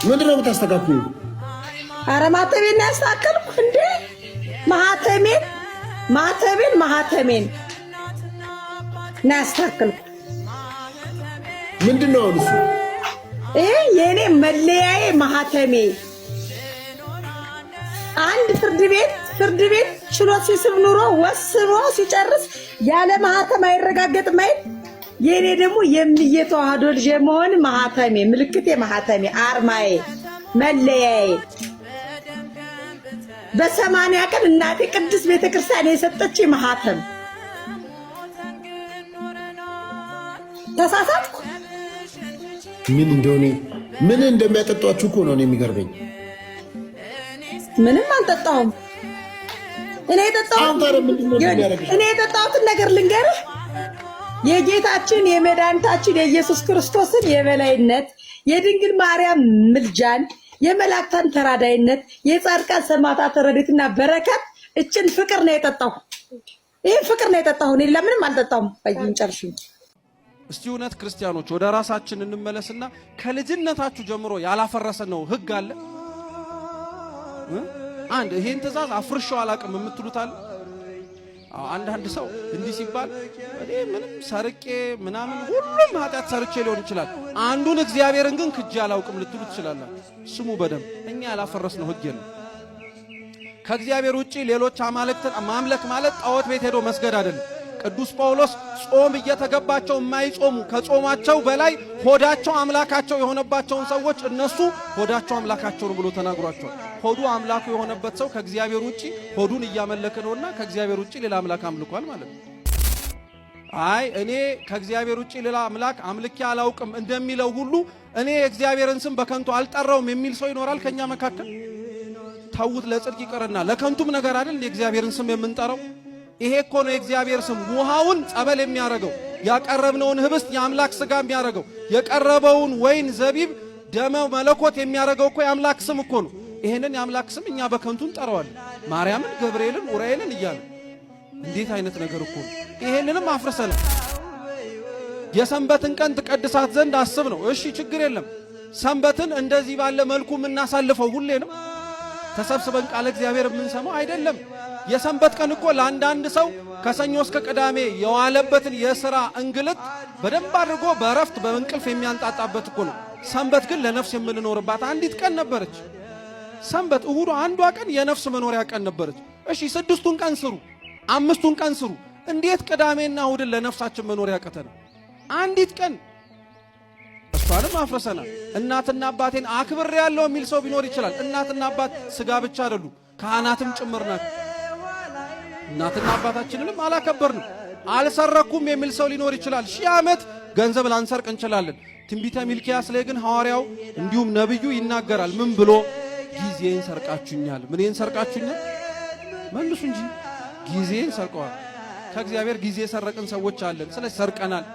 ምንድነው የምታስተካክሉ? አረ ማተቤን ያስተካክልኩ እንዴ? ማተቤን ናስተካክልኩ። ምንድነው እሱ? የኔ መለያዬ ማህተሜ። አንድ ፍርድ ቤት ችሎት ሲስብ ኑሮ ወስኖ ሲጨርስ ያለ ማህተም አይረጋገጥም አይደል? የኔ ደግሞ የሚየተዋህዶ ልጅ መሆን ማህተሜ፣ ምልክቴ፣ ማህተሜ፣ አርማዬ፣ መለያዬ። በ80 ቀን እናቴ ቅድስት ቤተክርስቲያን የሰጠች ማህተም። ተሳሳትኩ? ምን እንደሚያጠጧችሁ እኮ ነው የሚገርመኝ። ምንም አልጠጣሁም። እኔ የጠጣሁትን ነገር ልንገርህ። የጌታችን የመድኃኒታችን የኢየሱስ ክርስቶስን የበላይነት፣ የድንግል ማርያም ምልጃን፣ የመላእክታን ተራዳይነት፣ የጻድቃን ሰማዕታት ረድኤትና በረከት እችን ፍቅር ነው የጠጣሁ። ይሄን ፍቅር ነው የጠጣሁ። እኔ ለምንም አልጠጣሁም። ባይንጨርሽ እስቲ እውነት ክርስቲያኖች ወደ ራሳችን እንመለስና ከልጅነታችሁ ጀምሮ ያላፈረሰ ነው ህግ አለ? አንድ ይሄን ትእዛዝ አፍርሻው አላውቅም የምትሉት አለ? አንዳንድ ሰው እንዲህ ሲባል እኔ ምንም ሰርቄ ምናምን ሁሉም ኃጢአት ሰርቼ ሊሆን ይችላል፣ አንዱን እግዚአብሔርን ግን ክጄ አላውቅም ልትሉ ትችላላችሁ። ስሙ በደንብ እኛ ያላፈረስነው ህግ የለም። ከእግዚአብሔር ውጪ ሌሎች አማልክትን ማምለክ ማለት ጣዖት ቤት ሄዶ መስገድ አይደለም። ቅዱስ ጳውሎስ ጾም እየተገባቸው የማይጾሙ ከጾማቸው በላይ ሆዳቸው አምላካቸው የሆነባቸውን ሰዎች እነሱ ሆዳቸው አምላካቸው ነው ብሎ ተናግሯቸዋል። ሆዱ አምላኩ የሆነበት ሰው ከእግዚአብሔር ውጪ ሆዱን እያመለከ ነውና ከእግዚአብሔር ውጪ ሌላ አምላክ አምልኳል ማለት ነው። አይ እኔ ከእግዚአብሔር ውጪ ሌላ አምላክ አምልኬ አላውቅም እንደሚለው ሁሉ እኔ የእግዚአብሔርን ስም በከንቱ አልጠራውም የሚል ሰው ይኖራል ከኛ መካከል? ተውት፣ ለጽድቅ ይቀርና ለከንቱም ነገር አይደል የእግዚአብሔርን ስም የምንጠራው? ይሄ እኮ ነው የእግዚአብሔር ስም። ውሃውን ጸበል የሚያረገው፣ ያቀረብነውን ህብስት የአምላክ ስጋ የሚያረገው፣ የቀረበውን ወይን ዘቢብ ደመ መለኮት የሚያረገው እኮ የአምላክ ስም እኮ ነው። ይሄንን የአምላክ ስም እኛ በከንቱ እንጠራዋለን። ማርያምን፣ ገብርኤልን፣ ኡራኤልን እያለ እንዴት አይነት ነገር እኮ ነው። ይሄንንም አፍርሰናል። የሰንበትን ቀን ትቀድሳት ዘንድ አስብ ነው። እሺ ችግር የለም። ሰንበትን እንደዚህ ባለ መልኩ የምናሳልፈው ሁሌ ነው? ተሰብስበን ቃለ እግዚአብሔር የምንሰማው አይደለም። የሰንበት ቀን እኮ ለአንዳንድ ሰው ከሰኞ እስከ ቅዳሜ የዋለበትን የሥራ እንግልት በደንብ አድርጎ በእረፍት በእንቅልፍ የሚያንጣጣበት እኮ ነው። ሰንበት ግን ለነፍስ የምንኖርባት አንዲት ቀን ነበረች። ሰንበት እሁዱ አንዷ ቀን የነፍስ መኖሪያ ቀን ነበረች። እሺ 6ቱን ቀን ስሩ፣ 5ቱን ቀን ስሩ። እንዴት ቅዳሜና እሁድን ለነፍሳችን መኖሪያ ቀተነ? አንዲት ቀን እሷንም አፍርሰናል። እናትና አባቴን አክብሬ ያለው የሚል ሰው ቢኖር ይችላል። እናትና አባት ስጋ ብቻ አይደሉ፣ ካህናትም ጭምር ናቸው። እናትና አባታችንንም አላከበርንም። አልሰረኩም የሚል ሰው ሊኖር ይችላል። 1000 ዓመት ገንዘብ ላንሰርቅ እንችላለን። ትንቢተ ሚልክያስ ላይ ግን ሐዋርያው እንዲሁም ነብዩ ይናገራል። ምን ብሎ? ጊዜን ሰርቃችሁኛል። ምንን ሰርቃችሁኛል? መልሱ እንጂ ጊዜን ሰርቀዋል። ከእግዚአብሔር ጊዜ ሰረቅን ሰዎች አለን። ስለዚህ ሰርቀናል።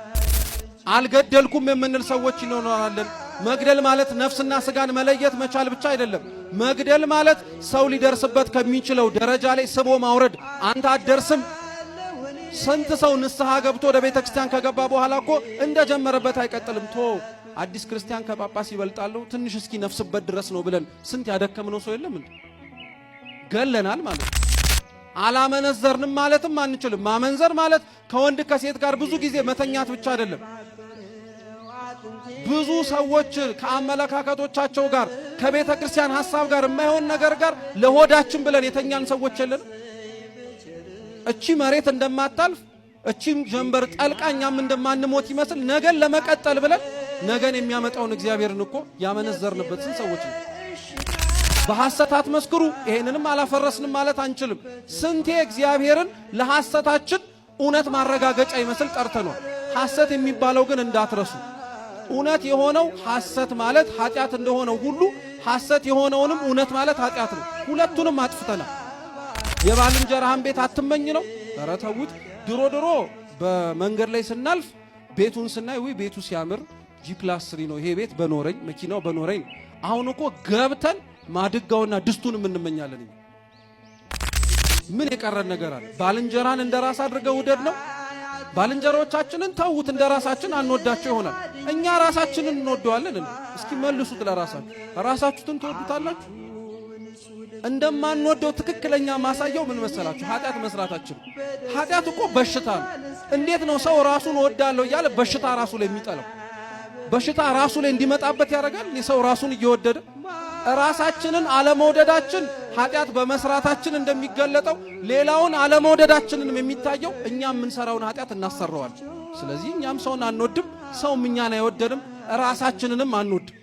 አልገደልኩም የምንል ሰዎች ይኖራለን። መግደል ማለት ነፍስና ስጋን መለየት መቻል ብቻ አይደለም። መግደል ማለት ሰው ሊደርስበት ከሚችለው ደረጃ ላይ ስቦ ማውረድ። አንተ አትደርስም። ስንት ሰው ንስሐ ገብቶ ወደ ቤተ ክርስቲያን ከገባ በኋላ እኮ እንደጀመረበት አይቀጥልም። አዲስ ክርስቲያን ከጳጳስ ይበልጣሉ፣ ትንሽ እስኪ ነፍስበት ድረስ ነው ብለን ስንት ያደከምነው ሰው የለም እንዴ? ገለናል ማለት ነው። አላመነዘርንም ማለትም አንችልም። ማመንዘር ማለት ከወንድ ከሴት ጋር ብዙ ጊዜ መተኛት ብቻ አይደለም። ብዙ ሰዎች ከአመለካከቶቻቸው ጋር ከቤተ ክርስቲያን ሐሳብ ጋር የማይሆን ነገር ጋር ለሆዳችን ብለን የተኛን ሰዎች የለን። እቺ መሬት እንደማታልፍ እቺም ጀንበር ጠልቃኛም እንደማንሞት ይመስል ነገን ለመቀጠል ብለን ነገን የሚያመጣውን እግዚአብሔርን እኮ ያመነዘርንበት ሰዎች ነው። በሐሰት አትመስክሩ። ይሄንንም አላፈረስንም ማለት አንችልም። ስንቴ እግዚአብሔርን ለሐሰታችን እውነት ማረጋገጫ ይመስል ጠርተናል። ሐሰት የሚባለው ግን እንዳትረሱ። እውነት የሆነው ሐሰት ማለት ኃጢአት እንደሆነው ሁሉ ሐሰት የሆነውንም እውነት ማለት ኃጢአት ነው። ሁለቱንም አጥፍተናል። የባልንጀራህን ቤት አትመኝ ነው። ኧረ ተውት። ድሮ በመንገድ ላይ ስናልፍ ቤቱን ስናይ ወይ ቤቱ ሲያምር G+3 ነው ይሄ ቤት በኖረኝ መኪናው በኖረኝ። አሁን እኮ ገብተን ማድጋውና ድስቱንም እንመኛለን። ምን የቀረን ነገር አለ? ባልንጀራን እንደራስ አድርገው ውደድ ነው። ባልንጀሮቻችንን ተውት እንደራሳችን አንወዳቸው ይሆናል። እኛ ራሳችንን እንወደዋለን። እስኪ መልሱት ለራሳችሁ። ራሳችሁን ትወዱታላችሁ? እንደማንወደው ትክክለኛ ማሳያው ምን መሰላችሁ? ኃጢአት መስራታችን። ኃጢአት እኮ በሽታ ነው። እንዴት ነው ሰው ራሱን ወዳለው እያለ በሽታ ራሱ ላይ የሚጠላው? በሽታ ራሱ ላይ እንዲመጣበት ያደርጋል። ሰው ራሱን እየወደደ ራሳችንን አለመውደዳችን ኃጢአት በመስራታችን እንደሚገለጠው ሌላውን አለመውደዳችንን የሚታየው እኛ የምንሰራውን ኃጢአት እናሰራዋለን። ስለዚህ እኛም ሰውን አንወድም፣ ሰውም እኛን አይወደንም፣ ራሳችንንም አንወድም።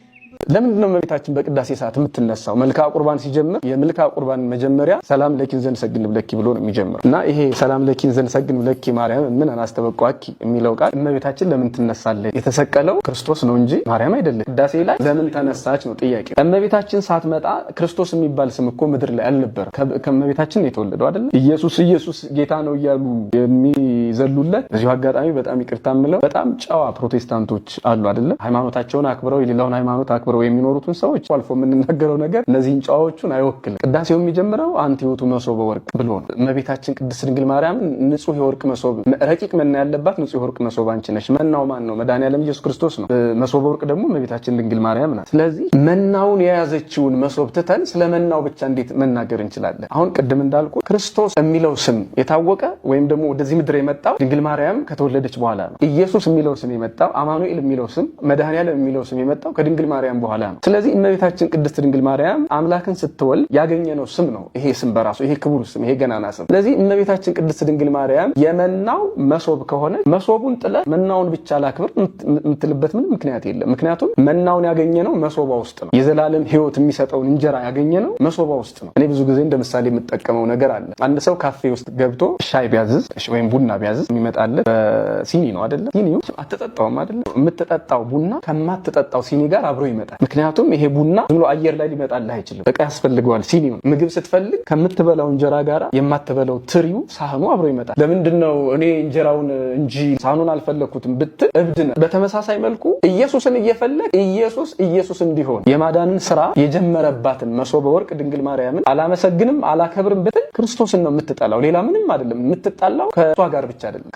ለምንድን ነው እመቤታችን በቅዳሴ ሰዓት የምትነሳው? መልክዓ ቁርባን ሲጀምር የመልክዓ ቁርባን መጀመሪያ ሰላም ለኪን ዘንሰግድ ለኪ ብሎ ነው የሚጀምረው እና ይሄ ሰላም ለኪን ዘንሰግድ ለኪ ማርያም ምን አናስተበቋኪ የሚለው ቃል እመቤታችን ለምን ትነሳለች? የተሰቀለው ክርስቶስ ነው እንጂ ማርያም አይደለም። ቅዳሴ ላይ ለምን ተነሳች ነው ጥያቄ። እመቤታችን ሳትመጣ ክርስቶስ የሚባል ስም እኮ ምድር ላይ አልነበረ። ከእመቤታችን ነው የተወለደው አይደል? ኢየሱስ ኢየሱስ ጌታ ነው እያሉ የሚዘሉለት። በዚሁ አጋጣሚ በጣም ይቅርታ የምለው በጣም ጨዋ ፕሮቴስታንቶች አሉ አይደል? ሃይማኖታቸውን አክብረው የሌላውን ሃይማኖት አክብረው የሚኖሩትን ሰዎች አልፎ የምንናገረው ነገር እነዚህን ጨዋዎቹን አይወክልም። ቅዳሴው የሚጀምረው አንቲዮቱ መሶበ ወርቅ ብሎ ነው። እመቤታችን ቅድስት ድንግል ማርያም ንጹህ የወርቅ መሶብ ረቂቅ መና ያለባት ንጹህ የወርቅ መሶብ አንቺ ነሽ። መናው ማን ነው? መድኃኒዓለም ኢየሱስ ክርስቶስ ነው። መሶበ ወርቅ ደግሞ እመቤታችን ድንግል ማርያም ናት። ስለዚህ መናውን የያዘችውን መሶብ ትተን ስለ መናው ብቻ እንዴት መናገር እንችላለን? አሁን ቅድም እንዳልኩ ክርስቶስ የሚለው ስም የታወቀ ወይም ደግሞ ወደዚህ ምድር የመጣው ድንግል ማርያም ከተወለደች በኋላ ነው። ኢየሱስ የሚለው ስም የመጣው አማኑኤል የሚለው ስም መድኃኒዓለም የሚለው ስም የመጣው ከድንግል ማርያም በኋላ ነው። ስለዚህ እመቤታችን ቅድስት ድንግል ማርያም አምላክን ስትወልድ ያገኘነው ስም ነው ይሄ ስም በራሱ ይሄ ክቡር ስም ይሄ ገናና ስም። ስለዚህ እመቤታችን ቅድስት ድንግል ማርያም የመናው መሶብ ከሆነ መሶቡን ጥለ መናውን ብቻ ላክብር የምትልበት ምንም ምክንያት የለም። ምክንያቱም መናውን ያገኘነው መሶባ ውስጥ ነው። የዘላለም ሕይወት የሚሰጠውን እንጀራ ያገኘነው መሶባ ውስጥ ነው። እኔ ብዙ ጊዜ እንደ ምሳሌ የምጠቀመው ነገር አለ። አንድ ሰው ካፌ ውስጥ ገብቶ ሻይ ቢያዝዝ ወይም ቡና ቢያዝዝ የሚመጣለት በሲኒ ነው አይደለ? ሲኒው አትጠጣውም አይደለ? የምትጠጣው ቡና ከማትጠጣው ሲኒ ጋር አብሮ ይመጣል። ምክንያቱም ይሄ ቡና ዝም ብሎ አየር ላይ ሊመጣልህ አይችልም። በቃ ያስፈልገዋል ሲኒው። ምግብ ስትፈልግ ከምትበላው እንጀራ ጋር የማትበላው ትሪው ሳህኑ አብሮ ይመጣል። ለምንድነው እኔ እንጀራውን እንጂ ሳህኑን አልፈለኩትም ብትል እብድ ነህ። በተመሳሳይ መልኩ ኢየሱስን እየፈለግ ኢየሱስ እንዲሆን የማዳንን ስራ የጀመረባትን መሶበ ወርቅ ድንግል ማርያምን አላመሰግንም አላከብርም ብትል ክርስቶስን ነው የምትጠላው። ሌላ ምንም አይደለም። የምትጣላው ከሷ ጋር ብቻ አይደለም።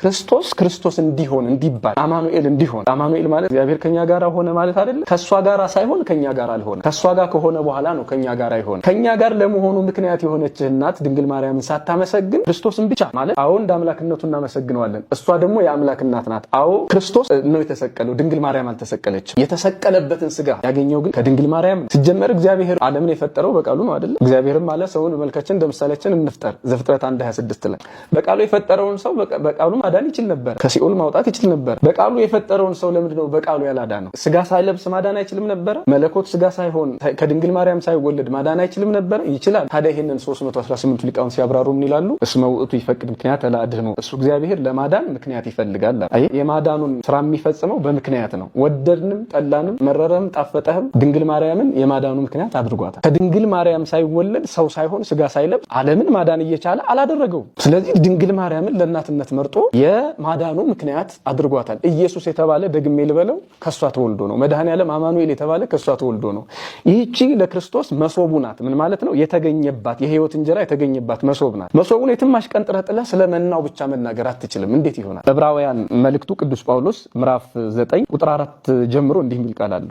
ክርስቶስ እንዲሆን እንዲባል አማኑኤል እንዲሆን አማኑኤል ማለት እግዚአብሔር ከኛ ጋር ሆነ ማለት አይደለም። ከሷ ጋር ሳይሆን ከኛ ጋር አልሆነ። ከሷ ጋር ከሆነ በኋላ ነው ከኛ ጋር አይሆን። ከኛ ጋር ለመሆኑ ምክንያት የሆነች እናት ድንግል ማርያምን ሳታመሰግን ክርስቶስን ብቻ ማለት አዎ እንደ አምላክነቱ እናመሰግነዋለን። እሷ ደግሞ የአምላክ እናት ናት። አዎ ክርስቶስ ነው የተሰቀለው፣ ድንግል ማርያም አልተሰቀለችም። የተሰቀለበትን ስጋ ያገኘው ግን ከድንግል ማርያም። ሲጀመር እግዚአብሔር ዓለምን የፈጠረው በቃሉ ነው አይደል? እግዚአብሔርም ማለት ሰውን በመልካችን እንደ ምሳሌያችን እንፍጠር ዘፍጥረት 1:26 ላይ በቃሉ የፈጠረውን ሰው በቃሉ ማዳን ይችል ነበር። ከሲኦል ማውጣት ይችል ነበር። በቃሉ የፈጠረውን ሰው ለምንድነው በቃሉ ያላዳነው? ስጋ ሳይለብስ ማዳን አይችልም ነበር? መለኮት ስጋ ሳይሆን ከድንግል ማርያም ሳይወለድ ማዳን አይችልም ነበር? ይችላል። ታዲያ ይሄንን 318 ሊቃውንት ሲያብራሩ ምን ይላሉ? እስመ ውእቱ ይፈቅድ ምክንያት ለአድኅኖ፣ እሱ እግዚአብሔር ለማዳን ምክንያት ይፈልጋል። አይ የማዳኑን ስራ የሚፈጽመው በምክንያት ነው። ወደድንም ጠላንም መረረም ጣፈጠህም ድንግል ማርያምን የማዳኑ ምክንያት አድርጓታል። ከድንግል ማርያም ሳይወለድ ሰው ሳይሆን ስጋ ሳይለብስ ዓለምን ማዳን እየቻለ አላደረገውም። ስለዚህ ድንግል ማርያምን ለእናትነት መርጦ የማዳኑ ምክንያት አድርጓታል። ኢየሱስ የተባለ ደግሜ ልበለው ከሷ ተወልዶ ነው። መድኃኒዓለም አማኑኤል የተባለ ከሷ ተወልዶ ነው። ይህቺ ለክርስቶስ መሶቡ ናት። ምን ማለት ነው? የተገኘባት የህይወት እንጀራ የተገኘባት መሶብ ናት። መሶቡን የትም አሽቀንጥረህ ጥለህ ስለመናው ብቻ መናገር አትችልም። እንዴት ይሆናል? ዕብራውያን መልእክቱ ቅዱስ ጳውሎስ ምዕራፍ 9 ቁጥር 4 ጀምሮ እንዲህ የሚል ቃል አለ።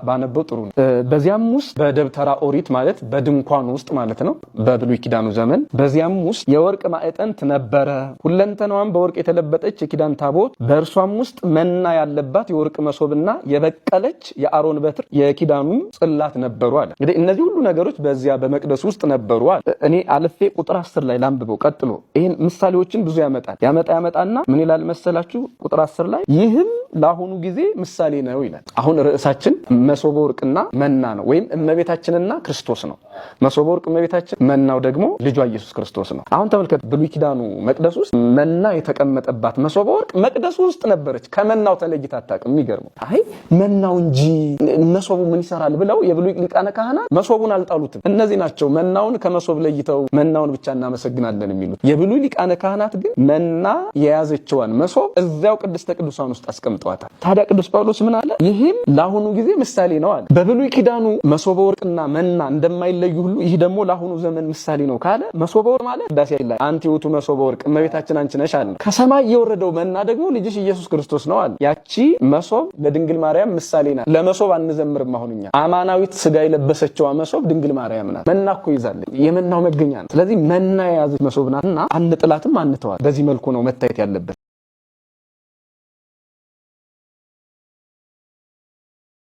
ባነበው ጥሩ ነው። በዚያም ውስጥ በደብተራ ኦሪት ማለት በድንኳን ውስጥ ማለት ነው፣ በብሉይ ኪዳኑ ዘመን በዚያም ውስጥ የወርቅ ማዕጠንት ነበረ። ሁለንተናዋም በወርቅ የተለበጠች የኪዳን ታቦት፣ በእርሷም ውስጥ መና ያለባት የወርቅ መሶብና የበቀለች የአሮን በትር የኪዳኑ ጽላት ነበሩ አለ። እንግዲህ እነዚህ ሁሉ ነገሮች በዚያ በመቅደስ ውስጥ ነበሩ አለ። እኔ አልፌ ቁጥር 10 ላይ ላንብበው። ቀጥሎ ይሄን ምሳሌዎችን ብዙ ያመጣና ምን ይላል መሰላችሁ? ቁጥር 10 ላይ ይህም ለአሁኑ ጊዜ ምሳሌ ነው ይላል። አሁን ርዕሳችን መሶበ ወርቅና መና ነው፣ ወይም እመቤታችንና ክርስቶስ ነው። መሶበ ወርቅ እመቤታችን፣ መናው ደግሞ ልጇ ኢየሱስ ክርስቶስ ነው። አሁን ተመልከት፣ ብሉይ ኪዳኑ መቅደስ ውስጥ መና የተቀመጠባት መሶበ ወርቅ መቅደሱ ውስጥ ነበረች። ከመናው ተለይታ አታውቅም። የሚገርመው አይ መናው እንጂ መሶቡ ምን ይሰራል ብለው የብሉይ ሊቃነ ካህናት መሶቡን አልጣሉትም። እነዚህ ናቸው መናውን ከመሶብ ለይተው መናውን ብቻ እናመሰግናለን የሚሉት። የብሉይ ሊቃነ ካህናት ግን መና የያዘችዋን መሶብ እዚያው ቅድስተ ቅዱሳን ውስጥ አስቀምጠዋታል። ታዲያ ቅዱስ ጳውሎስ ምን አለ? ይህም ለአሁኑ ጊዜ ምሳሌ ነው አለ። በብሉይ ኪዳኑ መሶበ ወርቅና መና እንደማይለዩ ሁሉ ይህ ደግሞ ለአሁኑ ዘመን ምሳሌ ነው ካለ መሶበ ወርቅ ማለት ቅዳሴ ላይ አንቲ ውእቱ መሶበ ወርቅ እመቤታችን አንቺ ነሽ አለ። ከሰማይ የወረደው መና ደግሞ ልጅሽ ኢየሱስ ክርስቶስ ነው አለ። ያቺ መሶብ ለድንግል ማርያም ምሳሌ ናት። ለመሶብ አንዘምርም። አሁንኛ አማናዊት ስጋ የለበሰችው መሶብ ድንግል ማርያም ናት። መና እኮ ይዛለች፣ የመናው መገኛ ነው። ስለዚህ መና የያዘች መሶብ ናትና አንጥላትም አንተዋል። በዚህ መልኩ ነው መታየት ያለበት።